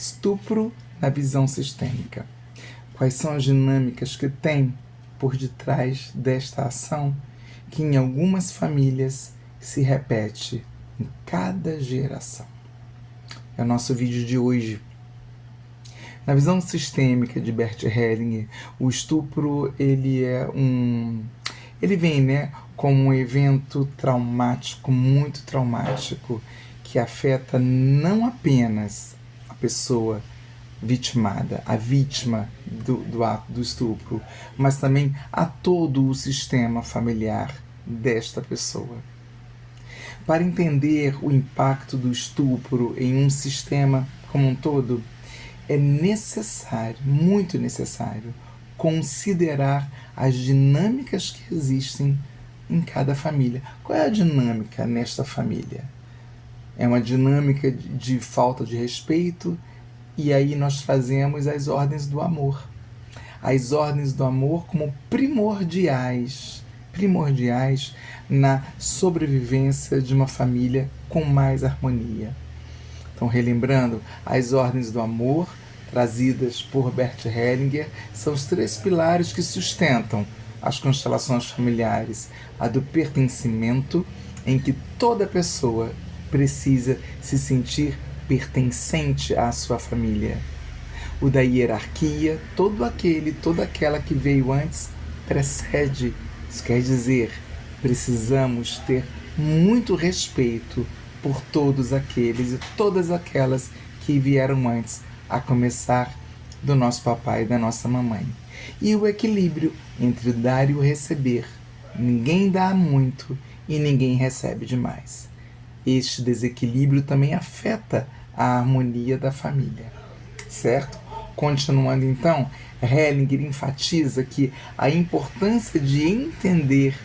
Estupro na visão sistêmica. Quais são as dinâmicas que tem por detrás desta ação que em algumas famílias se repete em cada geração? É o nosso vídeo de hoje. Na visão sistêmica de Bert Hellinger, o estupro ele vem, como um evento traumático, muito traumático, que afeta não apenas a pessoa vitimada, a vítima do ato do estupro, mas também a todo o sistema familiar desta pessoa. Para entender o impacto do estupro em um sistema como um todo, é necessário, muito necessário, considerar as dinâmicas que existem em cada família. Qual é a dinâmica nesta família? É uma dinâmica de falta de respeito, e aí nós trazemos as ordens do amor. As ordens do amor como primordiais na sobrevivência de uma família com mais harmonia. Então, relembrando, as ordens do amor, trazidas por Bert Hellinger, são os 3 pilares que sustentam as constelações familiares. A do pertencimento, em que toda pessoa precisa se sentir pertencente à sua família. O da hierarquia, toda aquela que veio antes precede. Isso quer dizer, precisamos ter muito respeito por todos aqueles e todas aquelas que vieram antes, a começar do nosso papai e da nossa mamãe. E o equilíbrio entre o dar e o receber. Ninguém dá muito e ninguém recebe demais. Este desequilíbrio também afeta a harmonia da família, certo? Continuando então, Hellinger enfatiza que a importância de entender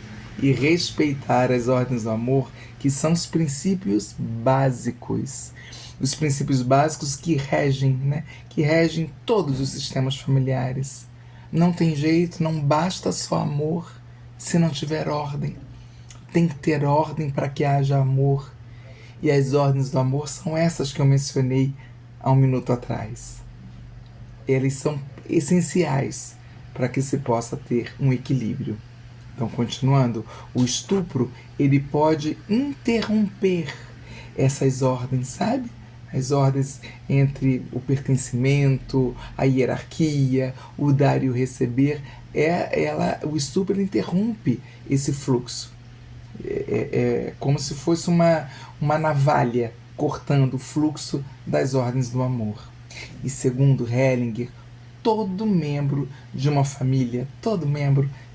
e respeitar as ordens do amor, que são os princípios básicos. Os princípios básicos que regem todos os sistemas familiares. Não tem jeito, não basta só amor se não tiver ordem. Tem que ter ordem para que haja amor. E as ordens do amor são essas que eu mencionei há um minuto atrás. Elas são essenciais para que se possa ter um equilíbrio. Então, continuando, o estupro ele pode interromper essas ordens, sabe? As ordens entre o pertencimento, a hierarquia, o dar e o receber. O estupro interrompe esse fluxo. É como se fosse uma navalha cortando o fluxo das ordens do amor. E segundo Hellinger, todo membro de uma família,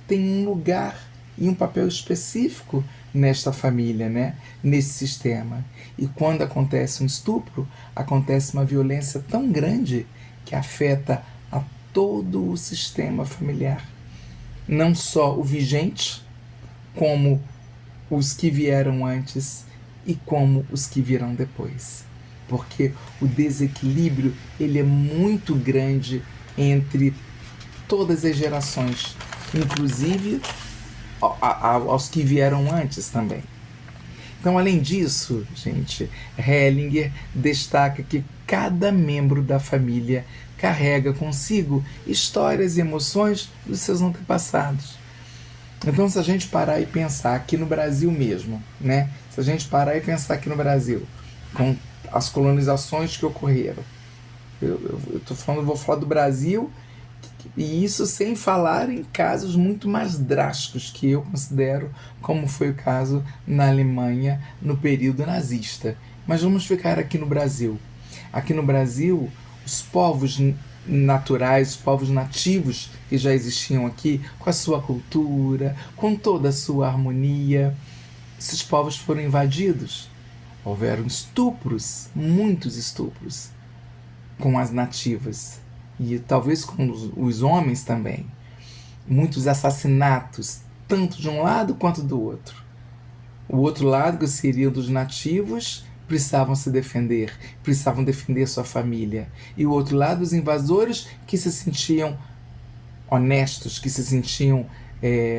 tem um lugar e um papel específico nesta família, nesse sistema. E quando acontece um estupro, acontece uma violência tão grande que afeta a todo o sistema familiar. Não só o vigente, como os que vieram antes e como os que virão depois. Porque o desequilíbrio ele é muito grande entre todas as gerações, inclusive aos que vieram antes também. Então, além disso, gente, Hellinger destaca que cada membro da família carrega consigo histórias e emoções dos seus antepassados. Então, se a gente parar e pensar aqui no Brasil mesmo, se a gente parar e pensar aqui no Brasil, com as colonizações que ocorreram, vou falar do Brasil, e isso sem falar em casos muito mais drásticos que eu considero, como foi o caso na Alemanha no período nazista. Mas vamos ficar aqui no Brasil. Aqui no Brasil, os povos naturais, os povos nativos que já existiam aqui, com a sua cultura, com toda a sua harmonia, esses povos foram invadidos. Houveram estupros, muitos estupros, com as nativas. E talvez com os homens também. Muitos assassinatos, tanto de um lado quanto do outro. O outro lado, que seria dos nativos, precisavam se defender, precisavam defender sua família. E o outro lado, os invasores, que se sentiam honestos, que se sentiam,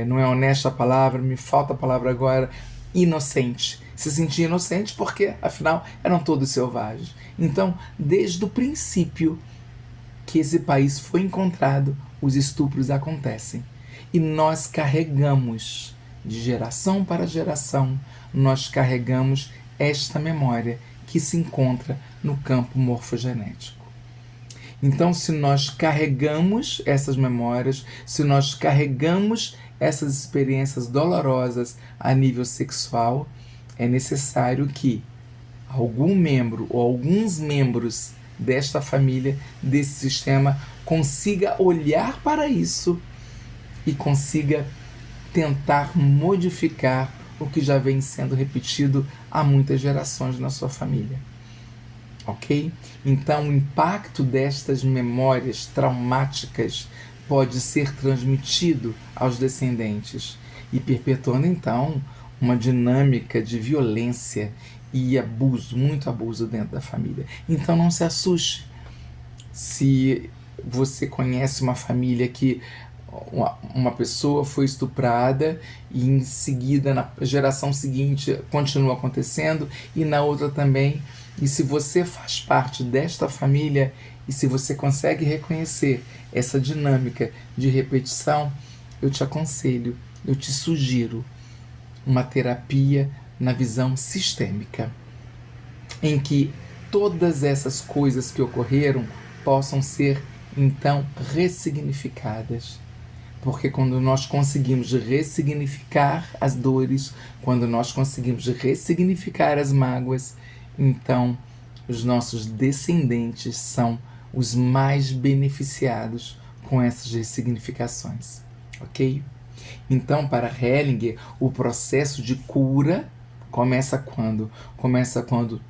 não é honesta a palavra, me falta a palavra agora, inocente, se sentia inocente porque, afinal, eram todos selvagens. Então, desde o princípio que esse país foi encontrado, os estupros acontecem. E nós carregamos, de geração para geração, nós carregamos esta memória que se encontra no campo morfogenético. Então, se nós carregamos essas memórias, se nós carregamos essas experiências dolorosas a nível sexual, é necessário que algum membro ou alguns membros desta família, desse sistema, consiga olhar para isso e consiga tentar modificar o que já vem sendo repetido há muitas gerações na sua família. Ok? Então, o impacto destas memórias traumáticas pode ser transmitido aos descendentes e perpetuando, então, uma dinâmica de violência e abuso, muito abuso dentro da família. Então, não se assuste se você conhece uma família que uma pessoa foi estuprada e em seguida, na geração seguinte, continua acontecendo e na outra também. E se você faz parte desta família e se você consegue reconhecer essa dinâmica de repetição, eu te aconselho, eu te sugiro uma terapia na visão sistêmica, em que todas essas coisas que ocorreram possam ser, então, ressignificadas. Porque quando nós conseguimos ressignificar as dores, quando nós conseguimos ressignificar as mágoas, então os nossos descendentes são os mais beneficiados com essas ressignificações, ok? Então, para Hellinger, o processo de cura começa quando? Começa quando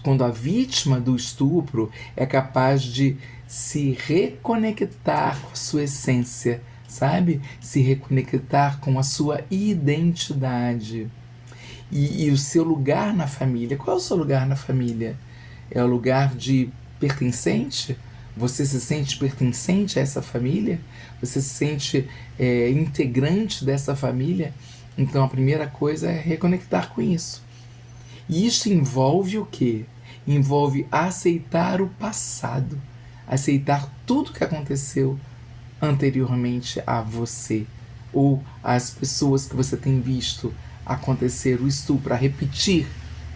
quando a vítima do estupro é capaz de se reconectar com a sua essência, sabe? Se reconectar com a sua identidade. E o seu lugar na família. Qual é o seu lugar na família? É o lugar de pertencente? Você se sente pertencente a essa família? Você se sente integrante dessa família? Então a primeira coisa é reconectar com isso. E isso envolve o quê? Envolve aceitar o passado. Aceitar tudo que aconteceu anteriormente a você. Ou as pessoas que você tem visto acontecer o estupro, a repetir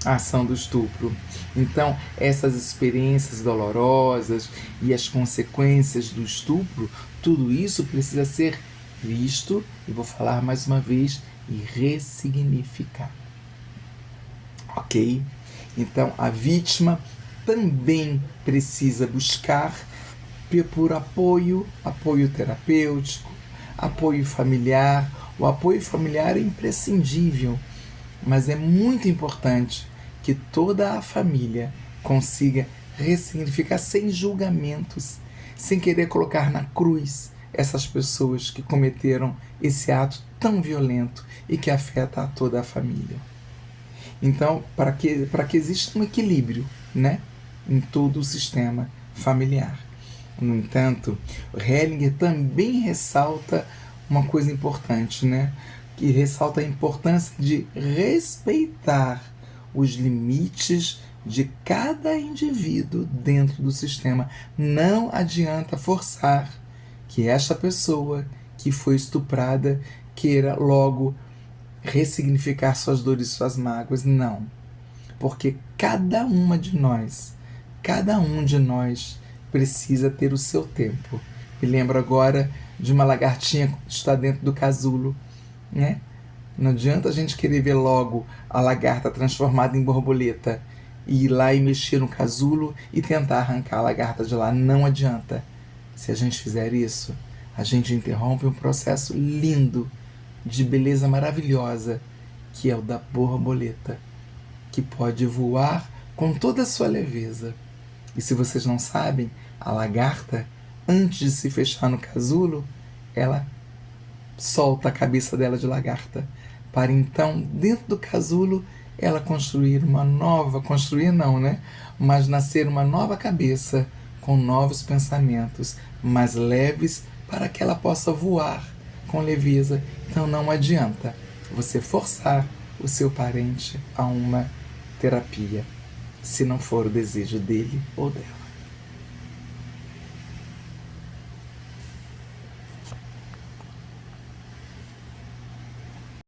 a ação do estupro. Então, essas experiências dolorosas e as consequências do estupro, tudo isso precisa ser visto, e vou falar mais uma vez, e ressignificado. Ok? Então, a vítima também precisa buscar por apoio terapêutico, apoio familiar. O apoio familiar é imprescindível, mas é muito importante que toda a família consiga ressignificar sem julgamentos, sem querer colocar na cruz essas pessoas que cometeram esse ato tão violento e que afeta a toda a família. Então, para que exista um equilíbrio, né, em todo o sistema familiar. No entanto, Hellinger também ressalta uma coisa importante, né, que ressalta a importância de respeitar os limites de cada indivíduo dentro do sistema. Não adianta forçar que esta pessoa que foi estuprada queira logo ressignificar suas dores e suas mágoas. Não. Porque cada um de nós precisa ter o seu tempo. Me lembro agora de uma lagartinha que está dentro do casulo, né? Não adianta a gente querer ver logo a lagarta transformada em borboleta e ir lá e mexer no casulo e tentar arrancar a lagarta de lá. Não adianta. Se a gente fizer isso, a gente interrompe um processo lindo, de beleza maravilhosa, que é o da borboleta, que pode voar com toda a sua leveza. E se vocês não sabem, a lagarta, antes de se fechar no casulo, ela solta a cabeça dela de lagarta, para então, dentro do casulo, ela construir mas nascer uma nova cabeça, com novos pensamentos, mais leves, para que ela possa voar com leveza. Então não adianta você forçar o seu parente a uma terapia, se não for o desejo dele ou dela.